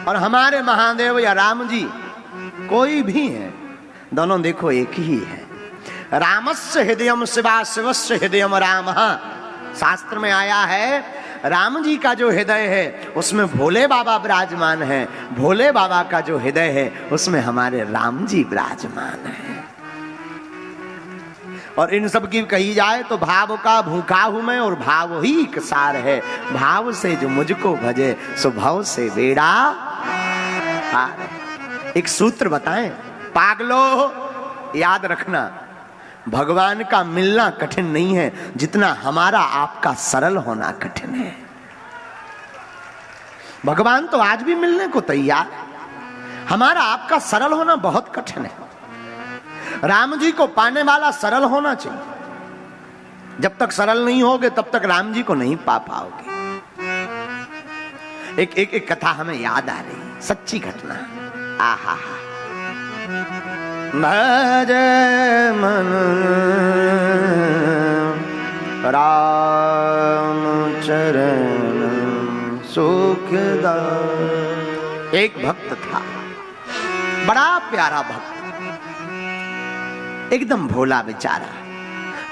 और हमारे महादेव या राम जी कोई भी है, दोनों देखो एक ही है। रामस्य हृदयम शिवा, शिवस्य हृदयम राम। शास्त्र में आया है राम जी का जो हृदय है उसमें भोले बाबा विराजमान है, भोले बाबा का जो हृदय है उसमें हमारे राम जी विराजमान है। और इन सब की कही जाए तो भाव का भूखा हूं मैं और भाव ही एक सार है। भाव से जो मुझको भजे सो भाव से बेड़ा पार। एक सूत्र बताएं पागलो, याद रखना भगवान का मिलना कठिन नहीं है जितना हमारा आपका सरल होना कठिन है। भगवान तो आज भी मिलने को तैयार, हमारा आपका सरल होना बहुत कठिन है। राम जी को पाने वाला सरल होना चाहिए। जब तक सरल नहीं होगे तब तक राम जी को नहीं पा पाओगे। एक कथा हमें याद आ रही, सच्ची घटना। आहा भज मन राम चरण सुखदायक। एक भक्त था, बड़ा प्यारा भक्त, एकदम भोला बेचारा,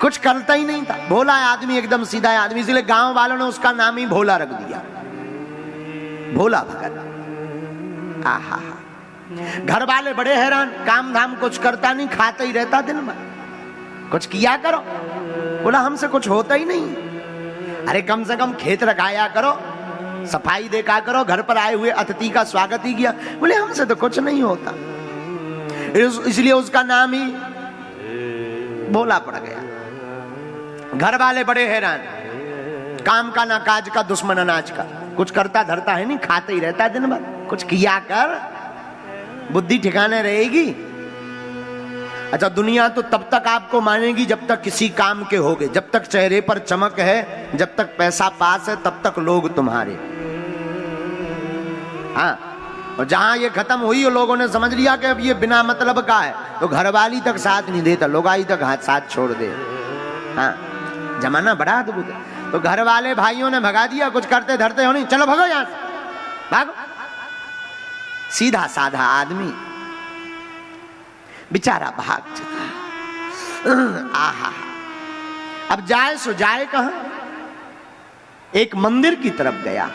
कुछ करता ही नहीं था। भोला आदमी, एकदम सीधा आदमी, इसलिए गांव वालों ने उसका नाम ही भोला रख दिया, भोला भगत। आहा घर वाले बड़े हैरान, काम धाम कुछ करता नहीं, खाता ही रहता दिन भर। कुछ किया करो, बोला हमसे कुछ होता ही नहीं। अरे कम से कम खेत रखाया करो, सफाई देखा करो, घर पर आए हुए अतिथि का स्वागत ही किया। बोले हमसे तो कुछ नहीं होता, इसलिए उसका नाम ही भोला पड़ गया। घर वाले बड़े हैरान, काम का ना काज का, दुश्मन अनाज का, कुछ करता धरता है नहीं, खाते ही रहता दिन भर। कुछ किया कर, बुद्धि ठिकाने रहेगी। अच्छा दुनिया तो तब तक आपको मानेगी जब तक किसी काम के होगे, जब तक चेहरे पर चमक है, जब तक पैसा पास है, तब तक लोग तुम्हारे। हाँ, और जहां ये खत्म हुई और लोगों ने समझ लिया कि अब ये बिना मतलब का है, तो घरवाली तक साथ नहीं देता, लोगाई तक हाथ साथ छोड़ दे। हाँ, जमाना बड़ा अद्भुत है। तो घर वाले भाइयों ने भगा दिया, कुछ करते धरते हो नहीं, चलो भगो यहां से, भागो। सीधा साधा आदमी बेचारा भाग चला। आहा, अब जाए सो जाए कहां? एक मंदिर की तरफ गया,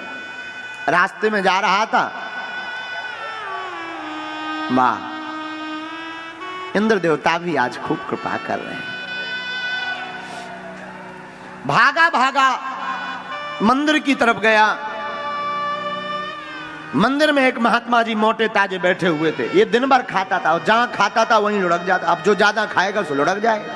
रास्ते में जा रहा था। वाह, इंद्र देवता भी आज खूब कृपा कर रहे हैं। भागा भागा मंदिर की तरफ गया। मंदिर में एक महात्मा जी मोटे ताजे बैठे हुए थे। ये दिन भर खाता था और जहां खाता था वहीं लुढ़क जाता। अब जो ज्यादा खाएगा सो लुढ़क जाएगा,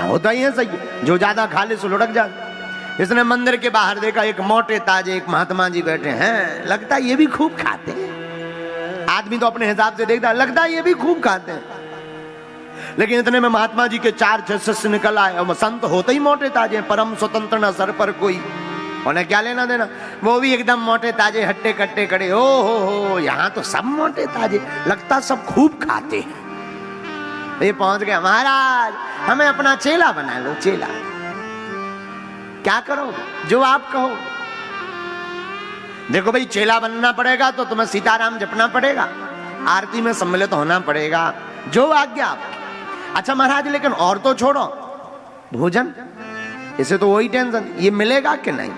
होता ही है सही, जो ज्यादा खा ले सो लुढ़क जाता। इसने मंदिर के बाहर देखा, एक मोटे ताजे एक महात्मा जी बैठे हैं, लगता है ये भी खूब खाते हैं। आदमी तो अपने हिसाब से देखता है, लगता है ये भी खूब खाते हैं। लेकिन इतने में महात्मा जी के 4-6 शिष्य निकल आए। और संत होते ही मोटे ताजे, परम स्वतंत्र न सर पर कोई, उन्हें क्या लेना देना। वो भी एकदम मोटे ताजे, हट्टे कट्टे खड़े। ओ हो, यहाँ तो सब मोटे ताजे, लगता सब खूब खाते हैं। ये पहुंच गया, महाराज हमें अपना चेला बना लो। चेला क्या करो, जो आप कहो। देखो भाई, चेला बनना पड़ेगा तो तुम्हें सीताराम जपना पड़ेगा, आरती में सम्मिलित होना पड़ेगा, जो आज्ञा आपकी। अच्छा महाराज, लेकिन और तो छोड़ो, भोजन, इसे तो वही टेंशन, ये मिलेगा कि नहीं?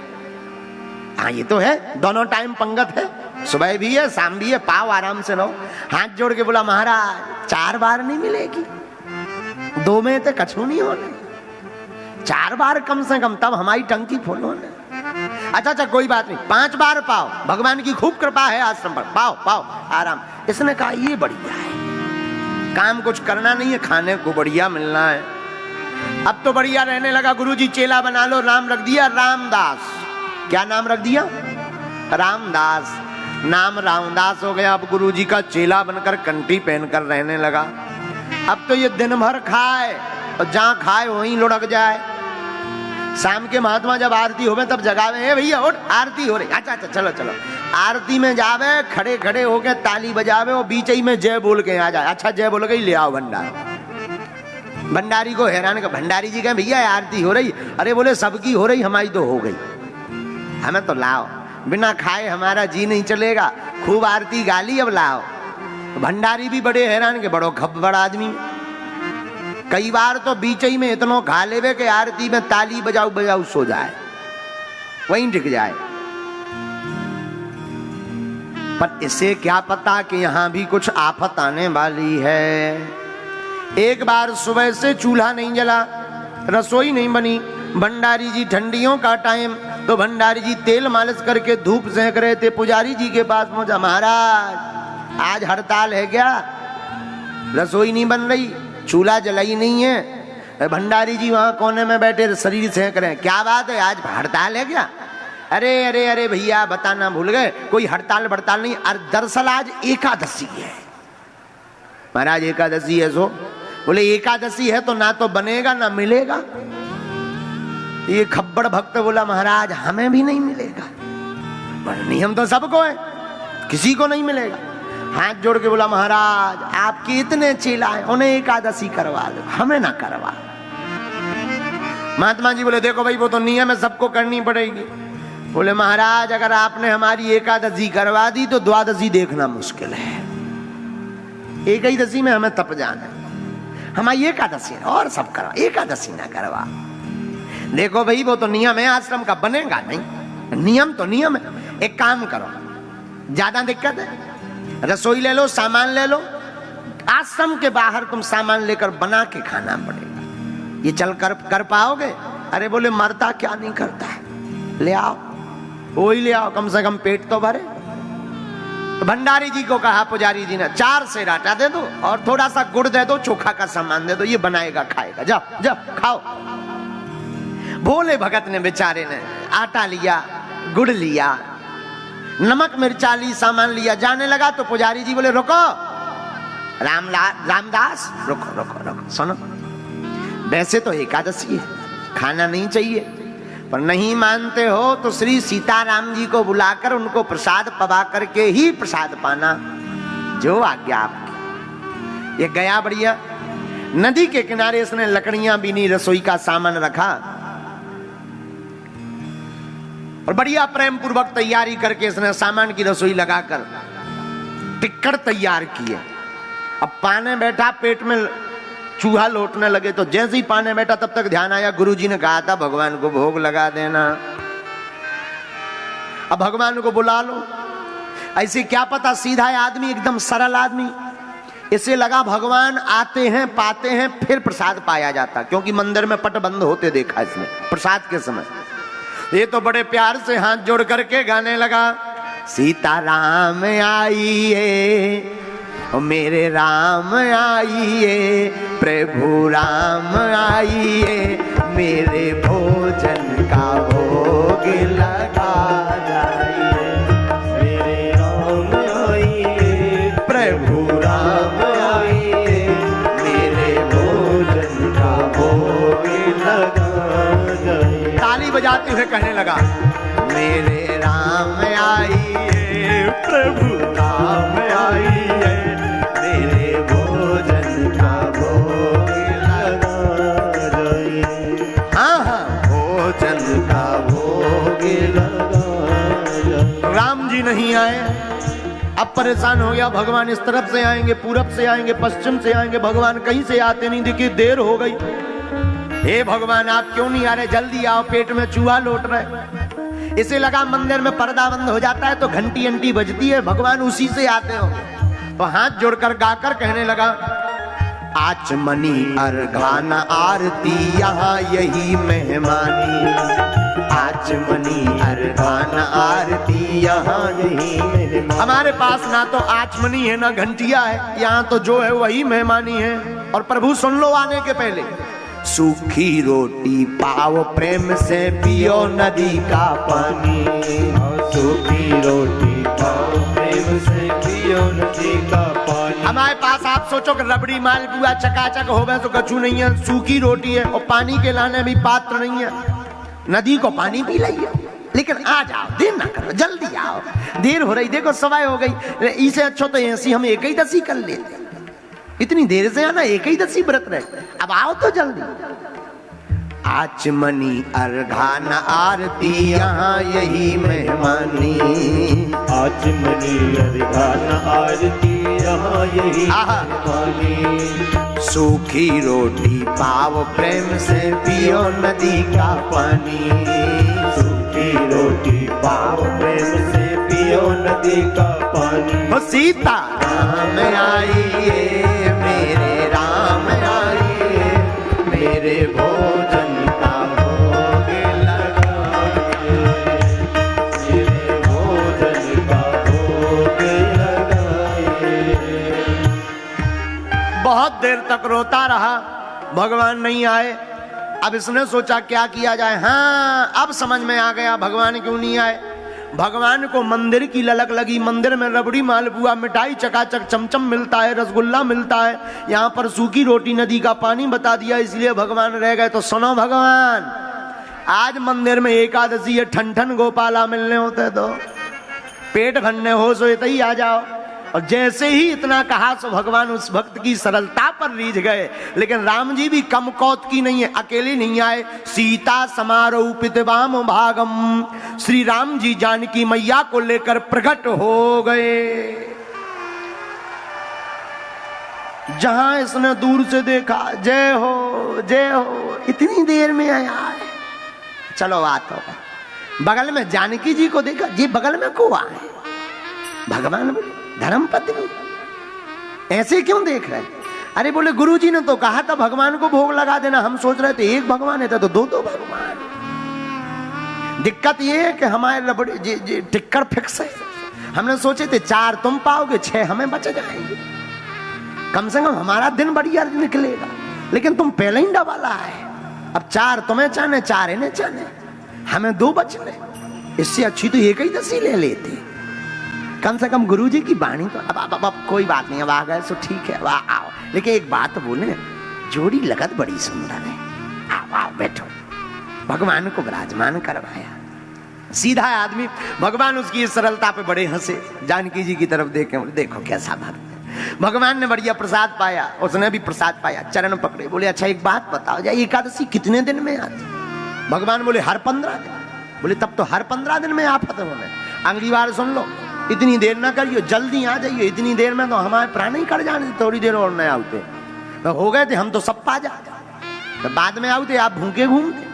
हाँ ये तो है, दोनों टाइम पंगत है, सुबह भी है शाम भी है, पाओ आराम से रहो। हाथ जोड़ के बोला, महाराज 4 बार नहीं मिलेगी, 2 में तो कछू नहीं होने, 4 बार कम से कम, तब हमारी टंकी फुल होने। अच्छा कोई बात नहीं, 5 बार पाओ, भगवान की खूब कृपा है आश्रम पर, पाओ पाओ आराम। इसने कहा ये बढ़िया है, काम कुछ करना नहीं है, खाने को बढ़िया मिलना है। अब तो बढ़िया रहने लगा। गुरुजी चेला बना लो, नाम रख दिया रामदास। क्या नाम रख दिया? रामदास। नाम रामदास हो गया। अब गुरुजी का चेला बनकर कंठी पहनकर रहने लगा। अब तो ये दिन भर खाए और जहां खाए वहीं लुढ़क जाए। शाम के महात्मा जब आरती होवे तब जगावे, हे भैया उठ, आरती हो रही। अच्छा चलो चलो। आरती में जावे, खड़े खड़े होके ताली बजावे और बीच ही में जय बोल के आ जाए। अच्छा जय बोल गई, ले आओ भंडार। भंडारी को हैरान कर, भंडारी जी कहे भैया आरती हो रही। अरे बोले सबकी हो रही, हमारी तो हो गई, हमें तो लाओ। बिना खाए हमारा जी नहीं चलेगा, खूब आरती गाली अब लाओ। भंडारी भी बड़े हैरान के बड़ो खब्बड़ आदमी, कई बार तो बीच ही में इतनो खा लेवे के आरती में ताली बजाऊ बजाऊ सो जाए, वहीं टिक जाए। पर इसे क्या पता कि यहां भी कुछ आफत आने वाली है। एक बार सुबह से चूल्हा नहीं जला, रसोई नहीं बनी, भंडारी जी ठंडियों का टाइम, तो भंडारी जी तेल मालिश करके धूप सेंक रहे थे। पुजारी जी के पास पहुंचा, महाराज आज हड़ताल है क्या, रसोई नहीं बन रही, चूल्हा जलाई नहीं है। भंडारी जी वहां कोने में बैठे शरीर सेंक रहे हैं। क्या बात है, आज हड़ताल है क्या? अरे अरे अरे भैया बताना भूल गए, कोई हड़ताल बड़ताल नहीं, दरअसल आज एकादशी है। महाराज एकादशी है सो? बोले एकादशी है तो ना तो बनेगा ना मिलेगा। ये खब्बड़ भक्त बोला महाराज हमें भी नहीं मिलेगा, नियम तो सबको है, किसी को नहीं मिलेगा। हाथ जोड़ के बोला महाराज आपके इतने चेला है, उन्हें एकादशी करवा दो, हमें ना करवा। महात्मा जी बोले देखो भाई वो तो नियम है, सबको करनी पड़ेगी। बोले महाराज अगर आपने हमारी एकादशी करवा दी तो द्वादशी देखना मुश्किल है, एक ही दशी में हमें तप जाना है, हमारी एकादशी और सब करवा, एकादशी ना करवा। देखो भाई वो तो नियम है आश्रम का, बनेगा नहीं, नियम तो नियम है। एक काम करो, ज्यादा दिक्कत है, रसोई ले लो, सामान ले लो, आश्रम के बाहर तुम सामान लेकर बना के खाना पड़ेगा। ये चल कर पाओगे? अरे बोले मरता क्या नहीं करता है, ले आओ, वही ले आओ, कम से कम पेट तो भरे। तो भंडारी जी को कहा पुजारी जी ने 4 सेर आटा दे दो और थोड़ा सा गुड़ दे दो, चोखा का सामान दे दो, ये बनाएगा खाएगा, जाओ जाओ खाओ। भोले भगत ने बेचारे ने आटा लिया, गुड़ लिया, नमक मिर्चा ली, सामान लिया, जाने लगा तो पुजारी जी बोले रुको रामदास, रुको रुको रुको, सुनो वैसे तो एकादशी है, खाना नहीं चाहिए, पर नहीं मानते हो तो श्री सीताराम जी को बुलाकर उनको प्रसाद पवा करके ही प्रसाद पाना, जो आज्ञा आपकी। ये गया बढ़िया, नदी के किनारे इसने लकड़ियां बीनी, रसोई का सामान रखा और बढ़िया प्रेम पूर्वक तैयारी करके इसने सामान की रसोई लगाकर टिक्कड़ तैयार किए। अब पाने बैठा, पेट में चूहा लौटने लगे, तो जैसे ही पाने बैठा तब तक ध्यान आया गुरुजी ने कहा था भगवान को भोग लगा देना, अब भगवान को बुला लो। ऐसे क्या पता सीधा आदमी, एकदम सरल आदमी, इसे लगा भगवान आते हैं पाते हैं फिर प्रसाद पाया जाता, क्योंकि मंदिर में पट बंद होते देखा इसने प्रसाद के समय। ये तो बड़े प्यार से हाथ जोड़ करके गाने लगा, सीताराम आइए मेरे राम आइए, प्रभु राम आइए, मेरे भोजन का भोग लगा जाइए, मेरे राम आइए, प्रभु राम आइए, मेरे भोजन का भोग लगा जाइए। ताली बजाते हुए कहने लगा, मेरे राम आइए, प्रभु राम आइए, मेरे भोजन का भोग लगा जाइए। हाँ हाँ भोजन का भोग लगा जाइए। राम जी नहीं आए, अब परेशान हो गया, भगवान इस तरफ से आएंगे, पूरब से आएंगे, पश्चिम से आएंगे, भगवान कहीं से आते नहीं, देखिए देर हो गई। हे भगवान आप क्यों नहीं आ रहे, जल्दी आओ, पेट में चूहा लौट रहे। इसे लगा मंदिर में पर्दा बंद हो जाता है तो घंटी अंटी बजती है, भगवान उसी से आते हो। तो हाथ जोड़कर गाकर कहने लगा, आचमनी अर्घाना आरती यहाँ यही मेहमानी, आचमनी अर्घाना आरती यहाँ यही मेहमानी। हमारे पास ना तो आचमनी है ना घंटिया है, यहाँ तो जो है वही मेहमानी है। और प्रभु सुन लो आने के पहले, सूखी रोटी पाओ प्रेम से पियो नदी का पानी, सूखी रोटी पाओ प्रेम से पियो नदी का पानी। हमारे पास आप सोचो कि रबड़ी मालपुआ चकाचक हो गए तो कछु नहीं है, सूखी रोटी है और पानी के लाने भी पात्र नहीं है, नदी को पानी पी लिया। लेकिन आ जाओ, देर ना करो, जल्दी आओ, देर हो रही, देखो सवाई हो गई, इसे अच्छा तो ऐसी हम एक ही दसी कर लेते, इतनी देर से आना, एक ही दसी व्रत रहे, अब आओ तो जल्दी। आचमनी अर्घान आरती यहाँ यही मेहमानी, आचमनी अर्घान आरती यहाँ यही मेहमानी। सूखी रोटी पाव प्रेम से पियो नदी का पानी, सूखी रोटी पाव प्रेम से पियो नदी का पानी। हो सीता राम आइए मेरे राम आइए, मेरे भोजन का भोग लगाइए, मेरे भोजन का भोग लगाइए। बहुत देर तक रोता रहा, भगवान नहीं आए। अब इसने सोचा क्या किया जाए। हाँ, अब समझ में आ गया भगवान क्यों नहीं आए। भगवान को मंदिर की ललक लगी, मंदिर में रबड़ी मालपुआ मिठाई चकाचक चमचम मिलता है, रसगुल्ला मिलता है, यहाँ पर सूखी रोटी नदी का पानी बता दिया, इसलिए भगवान रह गए। तो सुनो भगवान, आज मंदिर में एकादशी है, ठन ठन गोपाला मिलने होते तो पेट भरने हो सो ही आ जाओ। और जैसे ही इतना कहा सो भगवान उस भक्त की सरलता पर रीझ गए। लेकिन राम जी भी कम कौत की नहीं है, अकेले नहीं आए। सीता समारोपित वाम भागम, श्री राम जी जानकी मैया को लेकर प्रकट हो गए। जहां इसने दूर से देखा, जय हो जय हो, इतनी देर में आया है, चलो बात होगा। बगल में जानकी जी को देखा, जी बगल में को आए। भगवान बोले धर्म पत्नी ऐसे क्यों देख रहे? अरे बोले गुरुजी ने तो कहा था भगवान को भोग लगा देना, हम सोच रहे थे एक भगवान है तो दो भगवान। दिक्कत ये है कि हमारे रबड़ी टिक्कर फिक्स है। हमने सोचे थे 4 तुम पाओगे, 6 हमें बच जाएंगे, कम से कम हमारा दिन बढ़िया निकलेगा। लेकिन तुम पहले ही डबाला है, अब 4 तुम्हें चाहने 4 इन्हें चाहने, हमें 2 बचने। इससे अच्छी तो एक ही दसी ले लेते, कम से कम गुरुजी की वाणी तो। अब कोई बात नहीं, अब आ गए सो ठीक है, वाह आओ। लेकिन एक बात बोले, जोड़ी लगत बड़ी सुंदर है, आओ आओ बैठो। भगवान को विराजमान करवाया। सीधा आदमी, भगवान उसकी इस सरलता पे बड़े हंसे। जानकी जी की तरफ देखे, देखो कैसा भक्त है। भगवान ने बढ़िया प्रसाद पाया, उसने भी प्रसाद पाया, चरण पकड़े, बोले अच्छा एक बात बताओ, जाए एकादशी कितने दिन में आती? भगवान बोले हर 15 दिन। बोले तब तो हर 15 दिन में आफत होने। अगली बार सुन लो, इतनी देर ना करियो, जल्दी आ जाइए, इतनी देर में तो हमारे प्राण ही कट जाने, थोड़ी देर और नहीं आते तो हो गए थे हम तो सब पा जाते, तो बाद में आते आप भूखे घूमते।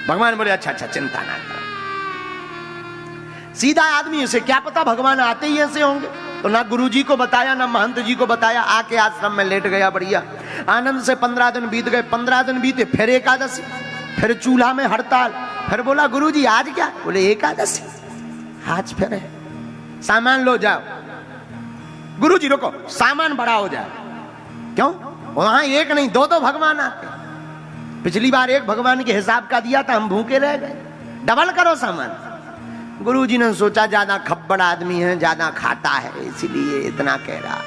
भगवान बोले अच्छा अच्छा चिंता ना करो। सीधा आदमी, उसे क्या पता भगवान आते ही ऐसे होंगे। तो ना गुरुजी को बताया ना महंत जी को बताया, आके आश्रम में लेट गया बढ़िया आनंद से। 15 दिन बीत गए, 15 दिन बीते, फिर एकादशी, फिर चूल्हा में हड़ताल। फिर बोला गुरुजी आज क्या? बोले एकादशी, आज फिर है, सामान लो जाओ। गुरुजी रुको, सामान बड़ा हो जाए। क्यों? वहां एक नहीं 2 भगवान आते। पिछली बार एक भगवान के हिसाब का दिया था, हम भूखे रह गए, डबल करो सामान। गुरुजी ने सोचा ज्यादा खब्बड़ आदमी है, ज्यादा खाता है, इसीलिए इतना कह रहा।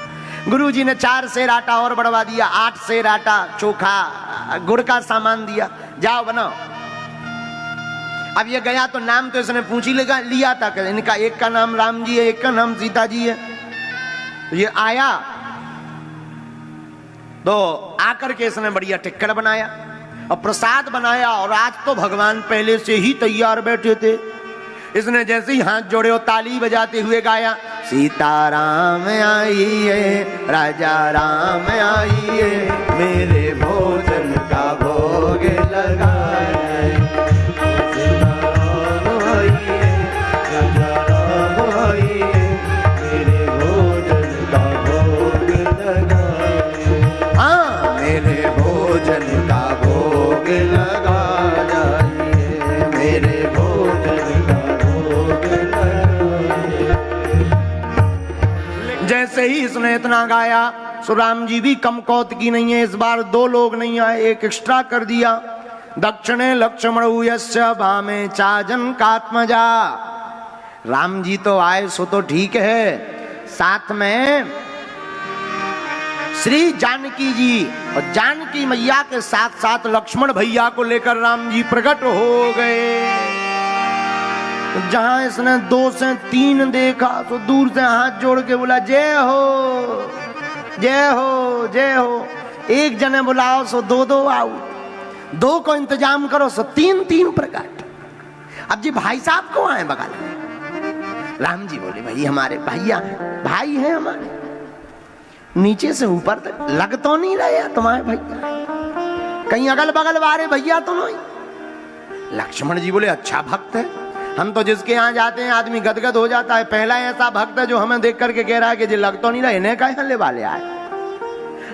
गुरुजी ने 4 सेर आटा और बढ़वा दिया, 8 सेर आटा, चोखा, गुड़ का सामान दिया, जाओ बनाओ। अब ये गया तो नाम तो इसने पूछ ही लिया था कि इनका एक का नाम राम जी है, एक का नाम सीता जी है। तो ये आया तो आकर के इसने बढ़िया टिक्कर बनाया और प्रसाद बनाया। और आज तो भगवान पहले से ही तैयार बैठे थे। इसने जैसे ही हाथ जोड़े और ताली बजाते हुए गाया, सीताराम आइए, राजा राम आइए, मेरे भोजन का भोग लगाए। जैसे ही इसने इतना गाया, सो राम जी भी कम कौत की नहीं है। इस बार 2 लोग नहीं आए, एक एक्स्ट्रा कर दिया। दक्षिणे लक्ष्मण यस्य भामे चाजन कात्मजा। राम जी तो आए सो तो ठीक है, साथ में श्री जानकी जी और जानकी मैया के साथ साथ लक्ष्मण भैया को लेकर राम जी प्रकट हो गए। जहां इसने 2 से 3 देखा तो दूर से हाथ जोड़ के बोला जय हो जय हो जय हो। एक जने बुलाओ सो 2 आओ, 2 को इंतजाम करो सो 3 प्रकट। अब जी भाई साहब को आए बगल में, राम जी बोले भाई हमारे भैया हैं, भाई हैं हमारे, नीचे से ऊपर तक लग तो नहीं रहे तुम्हारे भैया, कहीं अगल बगल वाले भैया तो नहीं। लक्ष्मण जी बोले अच्छा भक्त है, हम तो जिसके यहाँ जाते हैं आदमी गदगद हो जाता है, पहला ऐसा भक्त है जो हमें देख करके कह रहा है कि जी लग तो नहीं रहा, इन्हें कहे हल्ले वाले आए।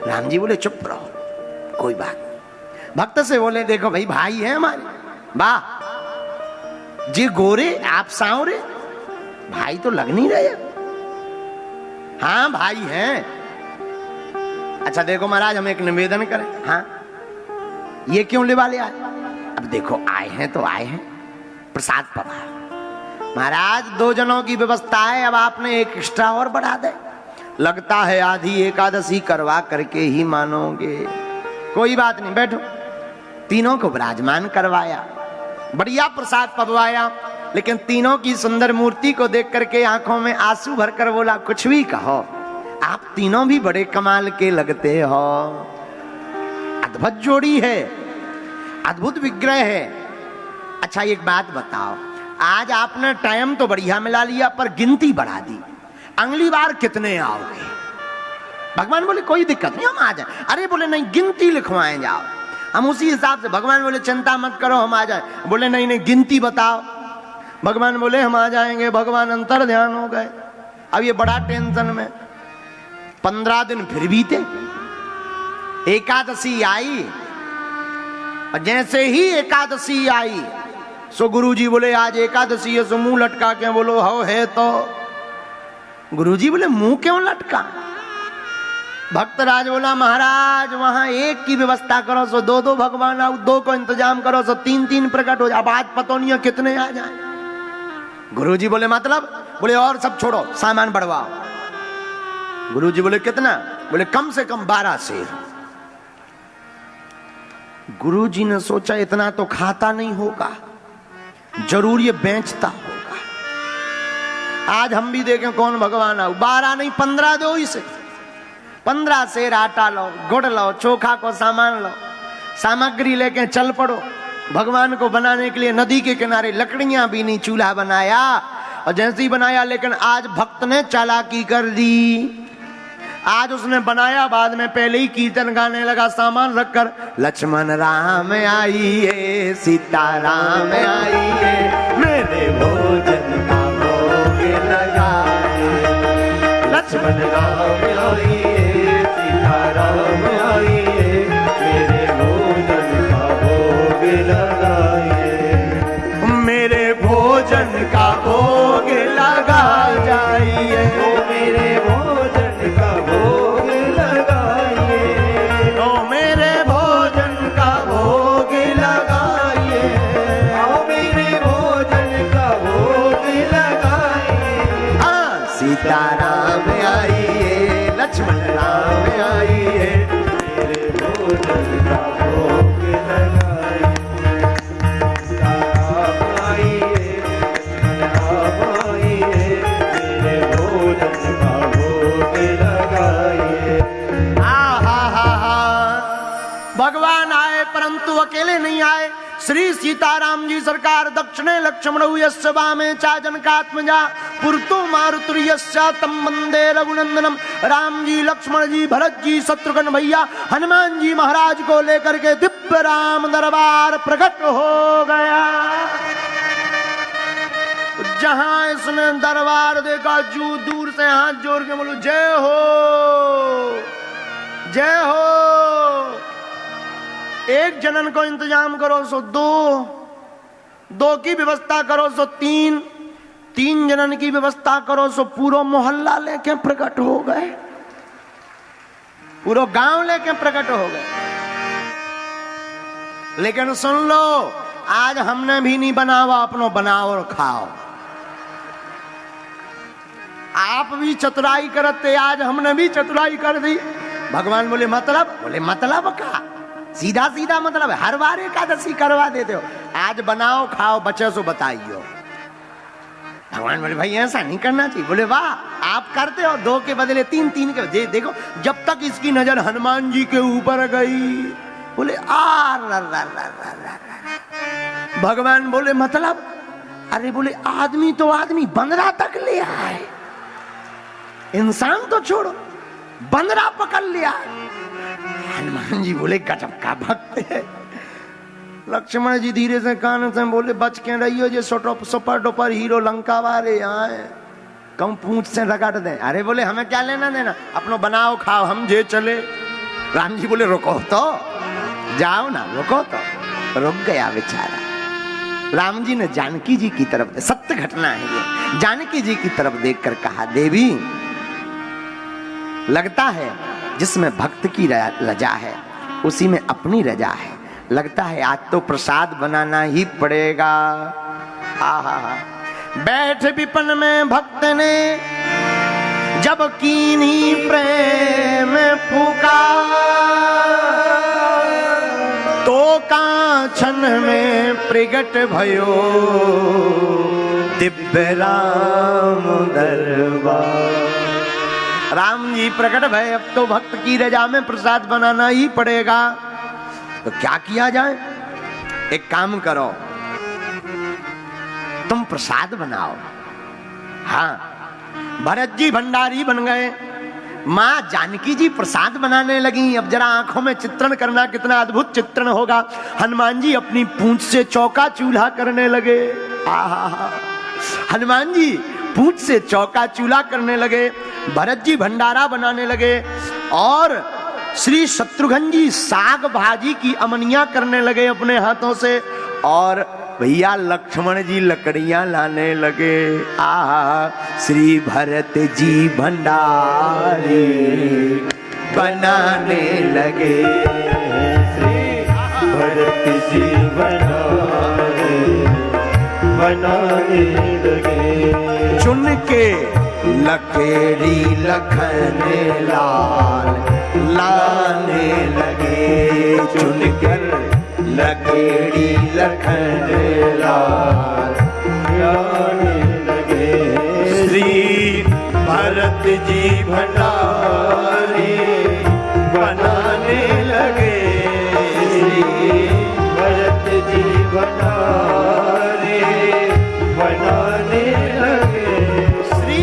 राम जी बोले चुप रहो, कोई बात नहीं। भक्त से बोले देखो भाई भाई है हमारे, वाह जी गोरे आप सांवरे, भाई तो लग नहीं रहे। हाँ भाई हैं। अच्छा देखो महाराज हम एक निवेदन करें, हाँ ये क्यों ले वाले आए? अब देखो आए हैं तो आए हैं, प्रसाद पवा महाराज 2 जनों की व्यवस्था है, अब आपने एक एक्स्ट्रा और बढ़ा दे, लगता है आधी एकादशी करवा करके ही मानोगे। कोई बात नहीं बैठो, तीनों को विराजमान करवाया, बढ़िया प्रसाद पवाया, लेकिन तीनों की सुंदर मूर्ति को देख करके आंखों में आंसू भरकर बोला कुछ भी कहो आप तीनों भी बड़े कमाल के लगते हो, अद्भुत जोड़ी है, अद्भुत विग्रह है। अच्छा एक बात बताओ, आज आपने टाइम तो बढ़िया मिला लिया पर गिनती बढ़ा दी, अगली बार कितने आओगे? भगवान बोले कोई दिक्कत नहीं हम आ जाए। अरे बोले नहीं गिनती लिखवाएं जाओ, हम उसी हिसाब से। भगवान बोले चिंता मत करो हम आ जाए। बोले नहीं नहीं गिनती बताओ। भगवान बोले हम आ जाएंगे। भगवान अंतर ध्यान हो गए, अब ये बड़ा टेंशन में। 15 दिन फिर बीते, एकादशी आई, और जैसे ही एकादशी आई सो गुरुजी बोले आज एकादशी है, सो मुंह लटका के बोलो हो है तो। गुरुजी बोले मुंह क्यों लटका? भक्तराज बोला महाराज वहां एक की व्यवस्था करो सो 2 भगवान आओ, 2 को इंतजाम करो सो 3 प्रकट हो जाए। अब आज पता नहीं है कितने आ जाए। गुरुजी बोले मतलब? बोले और सब छोड़ो सामान बढ़वाओ। गुरुजी बोले कितना? बोले कम से कम 12 शेर। गुरुजी ने सोचा इतना तो खाता नहीं होगा, जरूर ये बेचता होगा। आज हम भी देखें कौन भगवान आओ, 12 नहीं 15 दो इसे। 15 शेर आटा लो, गुड़ लो, चोखा को सामान लो, सामग्री लेके चल पड़ो। भगवान को बनाने के लिए नदी के किनारे लकड़ियां भी नहीं, चूल्हा बनाया, और जैसे ही बनाया लेकिन आज भक्त ने चालाकी कर दी। आज उसने बनाया, बाद में पहले ही कीर्तन गाने लगा सामान रखकर। लक्ष्मण राम आइए, सीता राम आइए, मेरे भोजन का भोग लगाए। लक्ष्मण राम आइए, सीता राम आइए, मेरे भोजन का भोग लगाइए। मेरे भोजन का भोग लगा जाइए, मेरे भोजन का भोग लगाइए, तो मेरे भोजन का भोग लगाइए, मेरे भोजन का भोग लगाइए। हाँ सीताराम आइए, लक्ष्मण राम आइए, मेरे भोजन का भोग लगाइए। सीताराम आइए, लक्ष्मण राम आइए, मेरे भोजन का भोग लगाइए। भगवान आए परंतु अकेले नहीं आए। श्री सीताराम जी सरकार दक्षिणे लक्ष्मण यस्य वामे चा जनकात्मजा पुरतो मारुतुर्यस्य तम वंदे रघुनंदनम। राम जी, लक्ष्मण जी, भरत जी, शत्रुघ्न भैया, हनुमान जी महाराज को लेकर के दिव्य राम दरबार प्रकट हो गया। जहां इसने दरबार देखा, जू दूर से हाथ जोड़ के बोलो जय हो, जय हो। एक जनन को इंतजाम करो सो 2 की व्यवस्था करो सो 3 जनन की व्यवस्था करो सो पूरा मोहल्ला लेके प्रकट हो गए, पूरा गांव लेके प्रकट हो गए। लेकिन सुन लो, आज हमने भी नहीं बनावा, अपनो बनाओ और खाओ। आप भी चतुराई करते, आज हमने भी चतुराई कर दी। भगवान बोले मतलब? बोले मतलब का सीधा सीधा मतलब है, हर बार एकादशी करवा देते हो, आज बनाओ खाओ, बचे सो बताइयो। भगवान बोले भाई ऐसा नहीं करना चाहिए। बोले वाह आप करते हो, 2 के बदले 3 के बदले। देखो जब तक इसकी नजर हनुमान जी के ऊपर गई, बोले आ रा रा रा रा रा रा। भगवान बोले मतलब? अरे बोले आदमी तो आदमी बंदरा तक ले आए, इंसान तो छोड़ो बंदरा पकड़ लिया। हनुमान जी बोले गजब का भक्त है। लक्ष्मण जी धीरे से कान से बोले बच के रहियो जे सुपर डुपर हीरो लंका वाले आए, कम पूंछ से रगड़ दे। अरे बोले हमें क्या लेना देना, अपनो बनाओ खाओ हम जे चले। राम जी बोले रुको तो, जाओ ना, रुको तो। रुक गया बेचारा। राम जी ने जानकी जी की तरफ, सत्य घटना है ये, जानकी जी की तरफ देखकर कहा देवी लगता है जिसमें भक्त की रजा है उसी में अपनी रजा है, लगता है आज तो प्रसाद बनाना ही पड़ेगा। आहा, बैठ विपन में भक्त ने जब कीनी प्रेम फूका, तो कांचन में प्रगट भयो दिव्य राम दरबार। राम जी प्रकट भय, अब तो भक्त की रजा में प्रसाद बनाना ही पड़ेगा। तो क्या किया जाए? एक काम करो, तुम प्रसाद बनाओ। हाँ, भरत जी भंडारी बन गए, माँ जानकी जी प्रसाद बनाने लगी। अब जरा आंखों में चित्रण करना, कितना अद्भुत चित्रण होगा। हनुमान जी अपनी पूंछ से चौका चूल्हा करने लगे। आहा, हनुमान जी पूंछ से चौका चूल्हा करने लगे, भरत जी भंडारा बनाने लगे, और श्री शत्रुघ्न जी साग भाजी की अमनिया करने लगे अपने हाथों से, और भैया लक्ष्मण जी लकड़ियां लाने लगे। आहा, श्री भरत जी भंडारे बनाने लगे, श्री भरत जी भंडारे बनाने लगे। चुन के लकेड़ी लखन लाल लाने लगे, चुनकर लकेड़ी लखन लाल लाने लगे। श्री भरत जी भंडारे बनाने लगे, श्री भरत जी भंडारे बनाने लगे। श्री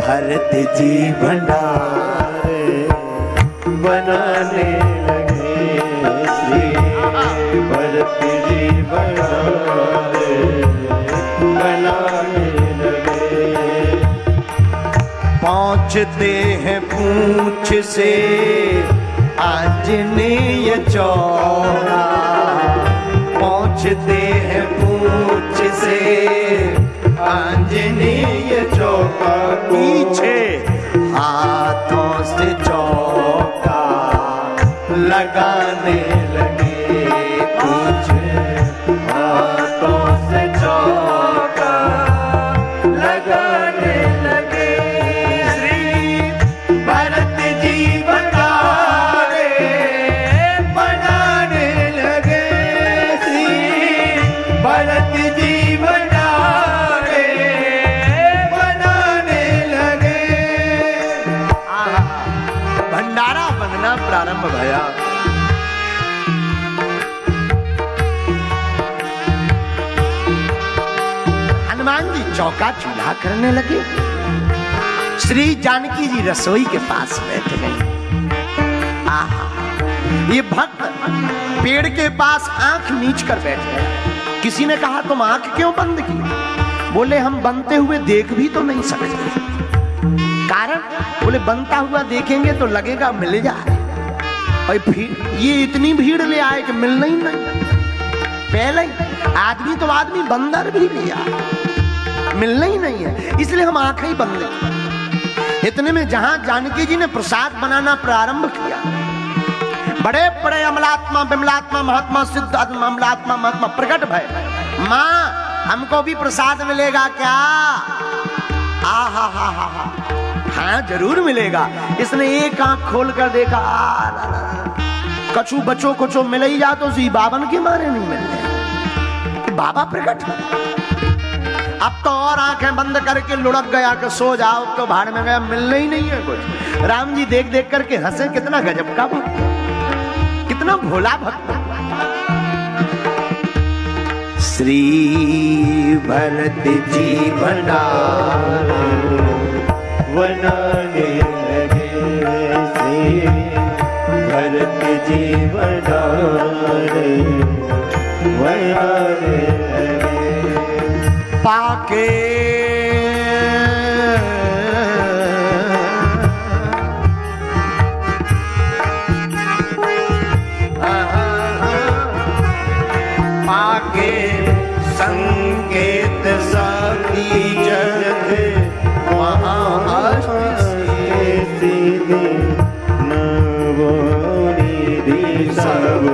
भरत जी भंडारे बनाने लगे, श्री भरत जी भंडारे बनाने लगे। पहुंचते हैं पूंछ से आंजनेय चौरा, पहुंचते हैं पूंछ से आंजनेय चौका, पीछे हाथों से चौका लगाने लगे, पीछे हाथों से चौका लगाने लगे। श्री भरत जी भंडारे बनाने लगे, श्री भरत जी भंडारे बनाने लगे। भंडारा बनना प्रारंभ भया। हनुमान जी चौका चूल्हा करने लगे, श्री जानकी जी रसोई के पास बैठ गए। आहा, ये भक्त पेड़ के पास आंख नीच कर बैठ गया। किसी ने कहा तुम आंख क्यों बंद की? बोले हम बनते हुए देख भी तो नहीं सकते। कारण? बोले बनता हुआ देखेंगे तो लगेगा मिल जाए, और ये इतनी भीड़ ले आए कि मिलना ही नहीं। पहले आदमी तो आदमी, बंदर भी ले आए, मिलना ही नहीं है, इसलिए हम आंखें ही बंद की। इतने में जहां जानकी जी ने प्रसाद बनाना प्रारंभ किया, बड़े बड़े अमलात्मा विमलात्मा महात्मा सिद्ध अमलात्मा महात्मा प्रकट भय। माँ हमको भी प्रसाद मिलेगा क्या? आहा हा हा हा, हाँ जरूर मिलेगा। इसने एक आंख खोल कर देखा, कछु बचो कुछ मिल ही जा तो सी बावन के मारे नहीं मिल रहे, बाबा प्रकट। अब तो और आंखें बंद करके लुढ़क गया कि सो जाओ, तो भाड़ में गया, मिलना ही नहीं है कुछ। राम जी देख देख करके हंसे, कितना गजब का भक्त, कितना कितना भोला भक्त। श्री भरत जी भंडार बनाने लगे, श्री भरत जी भंडार बनाने लगे। पाके पाके संकेत सती जगत सीधे नवोनिधि सब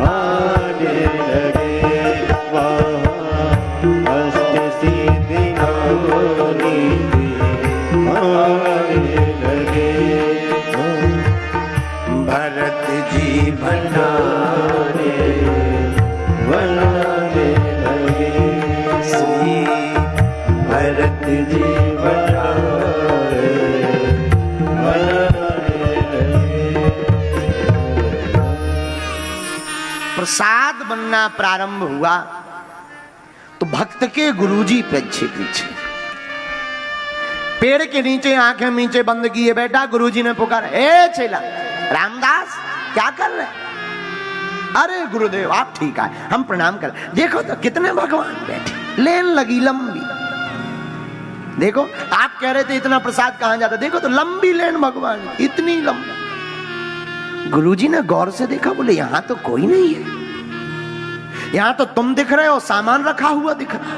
आने लगे, वहाँ अष्ट सिद्धि नवोनिधि आने लगे। भरत जी भंडारे बनाने लगे, श्री भरत जी भंडारे बनाने लगे। प्रसाद बनना प्रारंभ हुआ तो भक्त के गुरुजी पीछे पीछे पेड़ के नीचे आंखें नीचे बंद किए बैठा। गुरुजी ने पुकारा, ए चेला रामदास क्या कर रहे? अरे गुरुदेव आप ठीक है, हम प्रणाम कर। देखो तो कितने भगवान बैठे, लेन लगी लंबी। देखो आप कह रहे थे इतना प्रसाद कहां जाता, देखो तो लंबी लेन भगवान, इतनी लंबी। गुरुजी ने गौर से देखा, बोले यहां तो कोई नहीं है, यहां तो तुम दिख रहे हो, सामान रखा हुआ दिख रहा।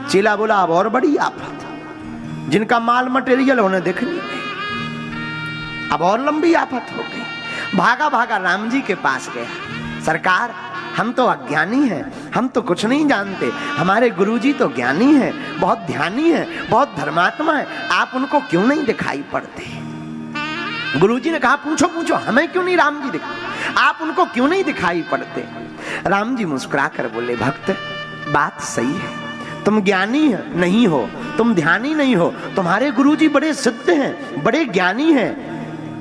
चेला बोला अब और बड़ी आफत, जिनका माल मटेरियल उन्हें दिख नहीं गई, अब और लंबी आफत हो गई। भागा भागा राम जी के पास गया, सरकार हम तो अज्ञानी हैं, हम तो कुछ नहीं जानते, हमारे गुरुजी तो ज्ञानी हैं, बहुत ध्यानी हैं, बहुत धर्मात्मा हैं, आप उनको क्यों नहीं दिखाई पड़ते? गुरुजी ने कहा पूछो पूछो, हमें क्यों नहीं राम जी दिखाई, आप उनको क्यों नहीं दिखाई पड़ते? राम जी मुस्कुरा कर बोले, भक्त बात सही है, तुम ज्ञानी नहीं हो, तुम ध्यानी नहीं हो, तुम्हारे गुरुजी बड़े सिद्ध हैं, बड़े ज्ञानी हैं,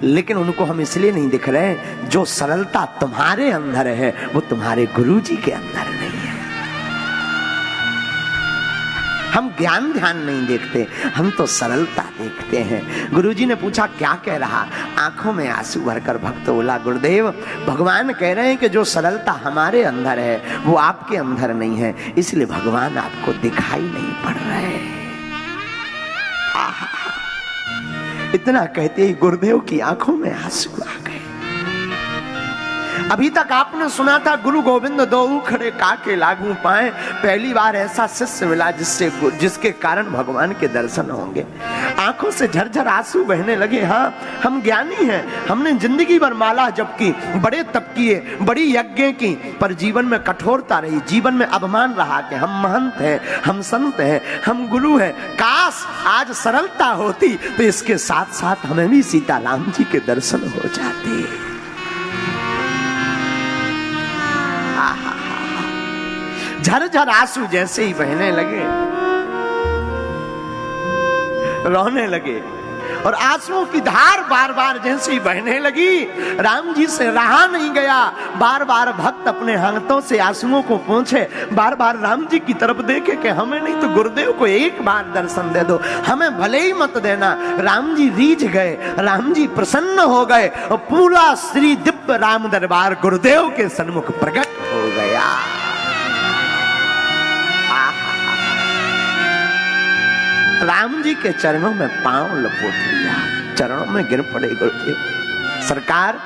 लेकिन उनको हम इसलिए नहीं दिख रहे, जो सरलता तुम्हारे अंदर है वो तुम्हारे गुरुजी के अंदर नहीं है। हम ज्ञान ध्यान नहीं देखते, हम तो सरलता देखते हैं। गुरुजी ने पूछा क्या कह रहा? आंखों में आंसू भरकर भक्त बोला, गुरुदेव भगवान कह रहे हैं कि जो सरलता हमारे अंदर है वो आपके अंदर नहीं है, इसलिए भगवान आपको दिखाई नहीं पड़ रहे। आहा, इतना कहते ही गुरुदेव की आंखों में आंसू आ गए। अभी तक आपने सुना था गुरु गोविंद दो खड़े काके लागू पाए, पहली बार ऐसा शिष्य मिला जिसके कारण भगवान के दर्शन होंगे। आंखों से झरझर आंसू बहने लगे। हाँ हम ज्ञानी हैं, हमने जिंदगी भर माला जप की, बड़े तप किए, बड़ी यज्ञ की, पर जीवन में कठोरता रही, जीवन में अभिमान रहा कि हम महंत हैं, हम संत हैं, हम गुरु हैं। काश आज सरलता होती तो इसके साथ साथ हमें भी सीताराम जी के दर्शन हो जाते। झरझर आंसू जैसे ही बहने लगे, रोने लगे, और आंसुओं की धार बार बार जैसे ही बहने लगी, राम जी से रहा नहीं गया। बार बार भक्त अपने हाथों से आंसुओं को पोंछे, बार बार राम जी की तरफ देखे कि हमें नहीं तो गुरुदेव को एक बार दर्शन दे दो, हमें भले ही मत देना। राम जी रीझ गए, राम जी प्रसन्न हो गए, और पूरा श्री दिव्य राम दरबार गुरुदेव के सन्मुख प्रकट हो गया। राम जी के चरणों में पांव लपोट लिया, चरणों में गिर पड़े। गुरुदेव सरकार,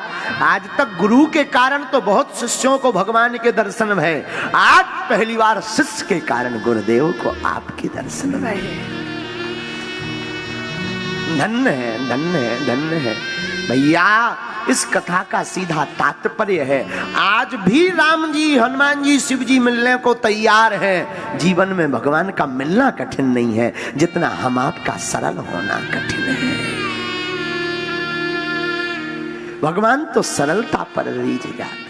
आज तक गुरु के कारण तो बहुत शिष्यों को भगवान के दर्शन भये, आज पहली बार शिष्य के कारण गुरुदेव को आपके दर्शन भये। धन्य है, धन्य है, धन्य है। भैया इस कथा का सीधा तात्पर्य है, आज भी राम जी, हनुमान जी, शिव जी मिलने को तैयार हैं। जीवन में भगवान का मिलना कठिन नहीं है, जितना हम आपका सरल होना कठिन है। भगवान तो सरलता पर रीझ जाते।